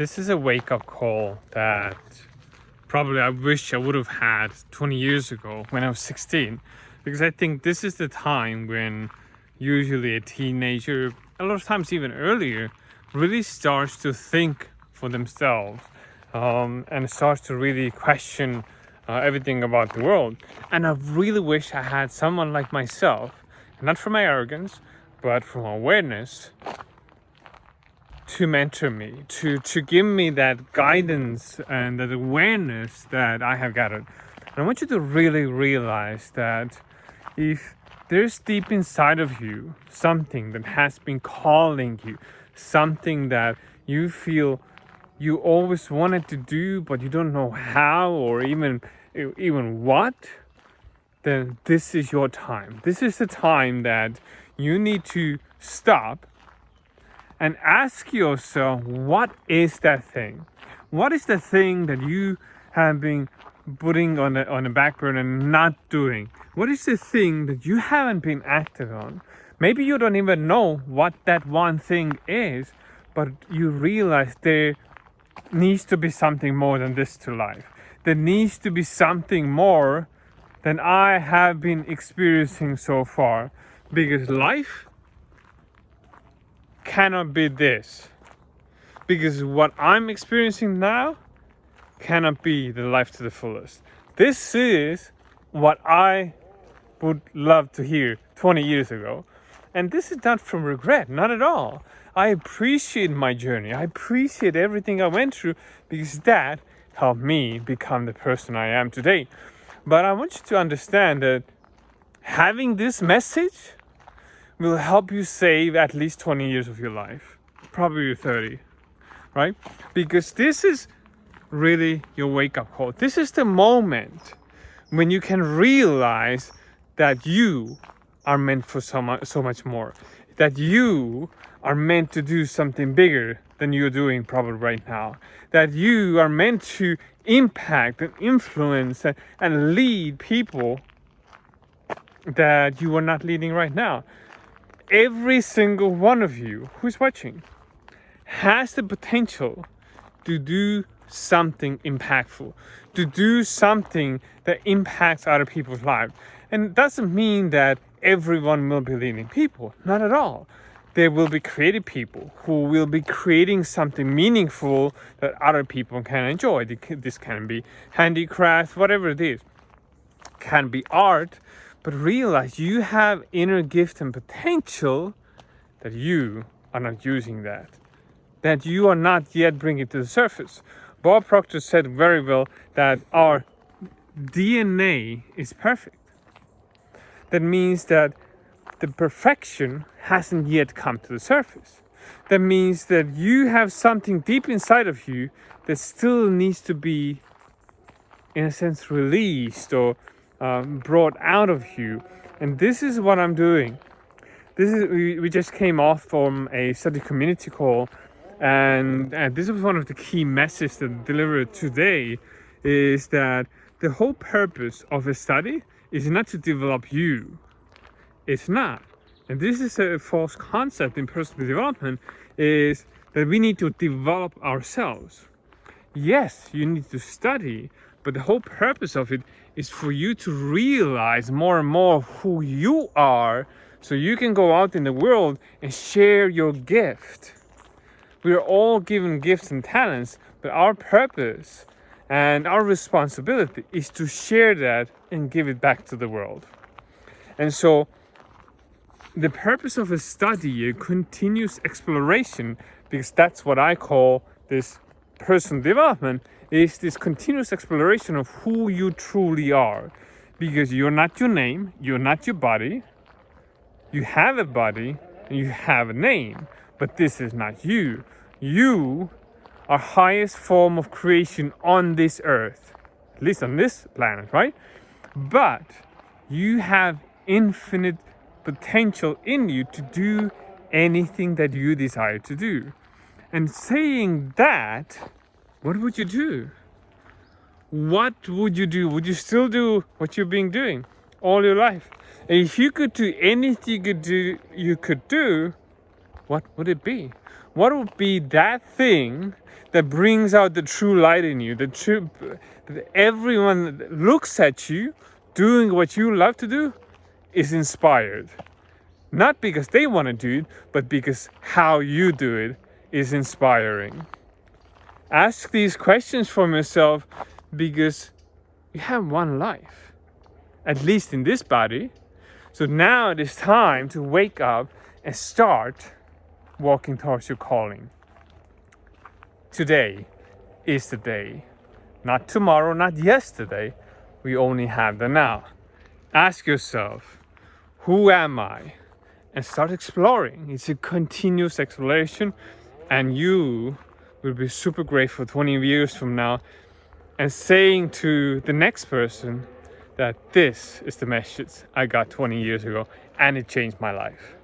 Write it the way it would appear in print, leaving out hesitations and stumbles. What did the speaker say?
This is a wake-up call that probably I wish I would have had 20 years ago when I was 16, because I think this is the time when usually a teenager, a lot of times even earlier, really starts to think for themselves, and starts to really question everything about the world. And I really wish I had someone like myself, not from my arrogance, but from awareness, to mentor me, to give me that guidance and that awareness that I have gathered. And I want you to really realize that if there's deep inside of you something that has been calling you, something that you feel you always wanted to do but you don't know how or even what, then this is your time. This is the time that you need to stop and ask yourself, what is that thing? What is the thing that you have been putting on the back burner and not doing? What is the thing that you haven't been active on? Maybe you don't even know what that one thing is, but you realize there needs to be something more than this to life. There needs to be something more than I have been experiencing so far, because life cannot be this, because what I'm experiencing now cannot be the life to the fullest. This is what I would love to hear 20 years ago, and this is not from regret, not at all. I appreciate my journey. I appreciate everything I went through, because that helped me become the person I am today. But I want you to understand that having this message will help you save at least 20 years of your life, probably 30, right? Because this is really your wake-up call. This is the moment when you can realize that you are meant for so much more, that you are meant to do something bigger than you're doing probably right now, that you are meant to impact and influence and lead people that you are not leading right now. Every single one of you who's watching has the potential to do something impactful, to do something that impacts other people's lives. And it doesn't mean that everyone will be leading people, not at all. There will be creative people who will be creating something meaningful that other people can enjoy. This can be handicraft, whatever it is. It can be art. But realize you have inner gift and potential that you are not using, that you are not yet bringing to the surface. Bob Proctor said very well that our DNA is perfect. That means that the perfection hasn't yet come to the surface. That means that you have something deep inside of you that still needs to be, in a sense, released or brought out of you. And this is what I'm doing. We just came off from a study community call, and this was one of the key messages that I delivered today, is that the whole purpose of a study is not to develop you. It's not. And this is a false concept in personal development, is that we need to develop ourselves. Yes, you need to study, but the whole purpose of it is for you to realize more and more of who you are, so you can go out in the world and share your gift. We are all given gifts and talents, but our purpose and our responsibility is to share that and give it back to the world. And so the purpose of a study, a continuous exploration, because that's what I call this personal development, is this continuous exploration of who you truly are. Because you're not your name, you're not your body. You have a body and you have a name, but this is not you. You are highest form of creation on this earth, at least on this planet, right? But you have infinite potential in you to do anything that you desire to do. And saying that, what would you do? What would you do? Would you still do what you've been doing all your life? And if you could do anything you could do, what would it be? What would be that thing that brings out the true light in you? That everyone that looks at you doing what you love to do is inspired. Not because they want to do it, but because how you do it is inspiring. Ask these questions from yourself because you have one life, at least in this body. So now it is time to wake up and start walking towards your calling. Today is the day, not tomorrow, not yesterday. We only have the now. Ask yourself, who am I? And start exploring. It's a continuous exploration, and you will be super grateful 20 years from now and saying to the next person that this is the message I got 20 years ago and it changed my life.